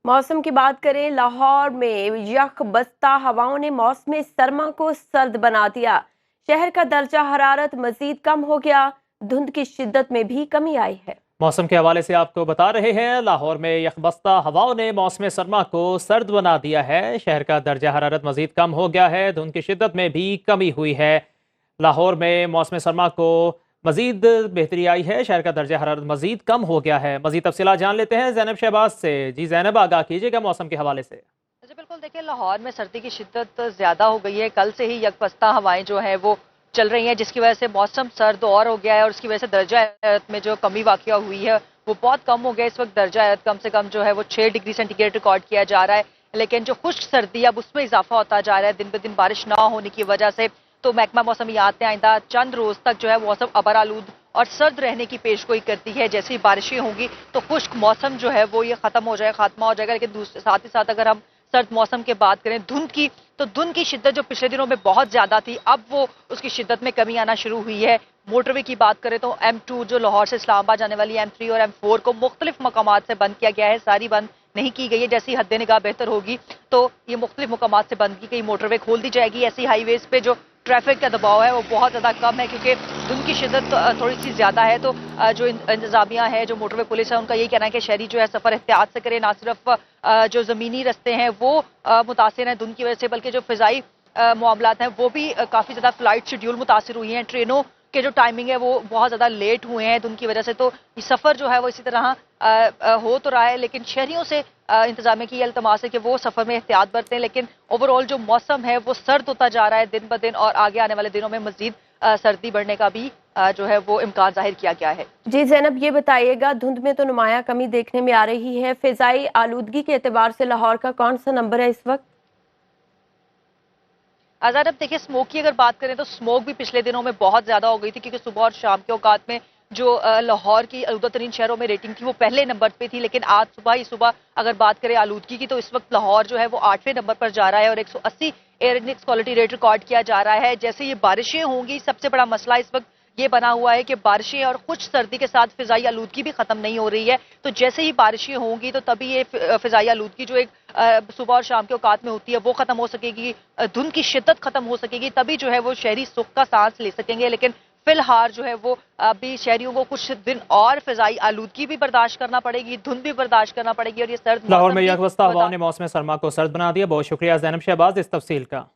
मौसम की बात करें, लाहौर में यख बस्ता हवाओं ने मौसम सरमा को सर्द बना दिया। शहर का दर्जा हरारत मजीद कम हो गया। धुंध की शिद्दत में भी कमी आई है। मौसम के हवाले से आपको बता रहे हैं, लाहौर में यखबस्ता हवाओं ने मौसम सरमा को सर्द बना दिया है। शहर का दर्जा हरारत मजीद कम हो गया है। धुंध की शिद्दत में भी कमी हुई है। लाहौर में मौसम सरमा को मजीद बेहतरी आई है। शहर का दर्जा हरारत मजीद कम हो गया है। मजीद तफसीलात जान लेते हैं जैनब शहबाज से। जी जैनब, आगाह कीजिएगा मौसम के हवाले से। जी बिल्कुल, देखिए लाहौर में सर्दी की शिद्दत ज़्यादा हो गई है। कल से ही यकबस्ता हवाएं जो हैं वो चल रही हैं, जिसकी वजह से मौसम सर्द और हो गया है और उसकी वजह से दर्जा हरारत में जो कमी वाक़या हुई है वो बहुत कम हो गया है। इस वक्त दर्जा हरारत कम से कम जो है वो 6 डिग्री सेंटीग्रेड रिकॉर्ड किया जा रहा है। लेकिन जो खुश्क सर्दी अब उसमें इजाफा होता जा रहा है दिन ब दिन बारिश ना होने की वजह से। तो महकमा मौसमियात ने आइंदा चंद रोज़ तक जो है मौसम अबर आलूद और सर्द रहने की पेशगोई करती है। जैसे ही बारिशें होंगी तो खुश्क मौसम जो है वो ये खत्म हो जाएगा, खात्मा हो जाएगा। लेकिन साथ ही साथ अगर हम सर्द मौसम की बात करें धुंध की, तो धुंध की शिद्दत जो पिछले दिनों में बहुत ज्यादा थी, अब वो उसकी शिद्दत में कमी आना शुरू हुई है। मोटरवे की बात करें तो M2 जो लाहौर से इस्लामाबाद जाने वाली M3 और M4 को मुख्तलिफ मकामात से बंद किया गया है। सारी बंद नहीं की गई है। जैसी हद निगाह बेहतर होगी तो ये मुख्तलिफ मकामात से बंद की गई मोटरवे खोल दी जाएगी। ऐसी हाईवेज पे जो ट्रैफिक का दबाव है वो बहुत ज़्यादा कम है, क्योंकि धुंध की शिद्दत थोड़ी सी ज़्यादा है। तो जो इंतजामिया है, जो मोटरवे पुलिस है, उनका यही कहना है कि शहरी जो है सफ़र एहतियात से करें। ना सिर्फ जो ज़मीनी रस्ते हैं वो मुतासिर हैं धुंध की वजह से, बल्कि जो फ़िज़ाई मामलात हैं वो भी काफ़ी ज़्यादा फ्लाइट शेड्यूल मुतासिर हुई हैं। ट्रेनों के जो टाइमिंग है वो बहुत ज़्यादा लेट हुए हैं धुंध की वजह से। तो ये सफ़र जो है वो इसी तरह हो तो रहा है, लेकिन शहरियों से इंतजामिया की ये इल्तमास है कि वो सफ़र में एहतियात बरतें। लेकिन ओवरऑल जो मौसम है वो सर्द होता जा रहा है दिन ब दिन, और आगे आने वाले दिनों में मजीद सर्दी बढ़ने का भी जो है वो इम्कान जाहिर किया गया है। जी जैनब, ये बताइएगा, धुंध में तो नुमाया कमी देखने में आ रही है। फिजाई आलूदगी के एतबार से लाहौर का कौन सा नंबर है इस वक्त? आजाद, अब देखिए स्मोक की अगर बात करें तो स्मोक भी पिछले दिनों में बहुत ज्यादा हो गई थी, क्योंकि सुबह और शाम के औकात में जो लाहौर की आलूदा तरीन शहरों में रेटिंग थी वो पहले नंबर पे थी। लेकिन आज सुबह ही सुबह अगर बात करें आलूदगी की, तो इस वक्त लाहौर जो है वो 8वें नंबर पर जा रहा है और 180 air index quality rate record किया जा रहा है। जैसे ये बारिशें होंगी, सबसे बड़ा मसला इस वक्त ये बना हुआ है कि बारिशें और खुश सर्दी के साथ फिजाई आलूदगी भी खत्म नहीं हो रही है। तो जैसे ही बारिशें होंगी तो तभी ये फिजाई आलूदगी जो एक सुबह और शाम के औकात में होती है वो खत्म हो सकेगी, धुंध की शिद्दत खत्म हो सकेगी, तभी जो है वो शहरी सुख का सांस ले सकेंगे। लेकिन फिलहाल जो है वो अभी शहरियों को कुछ दिन और फिजाई आलूदगी भी बर्दाश्त करना पड़ेगी, धुंध भी बर्दाश्त करना पड़ेगी, और ये सर्द लाहौर मौसम में भी यकबस्ता हवाओं ने मौसम सरमा को सर्द बना दिया। बहुत शुक्रिया जैनब शहबाज इस तफसील का।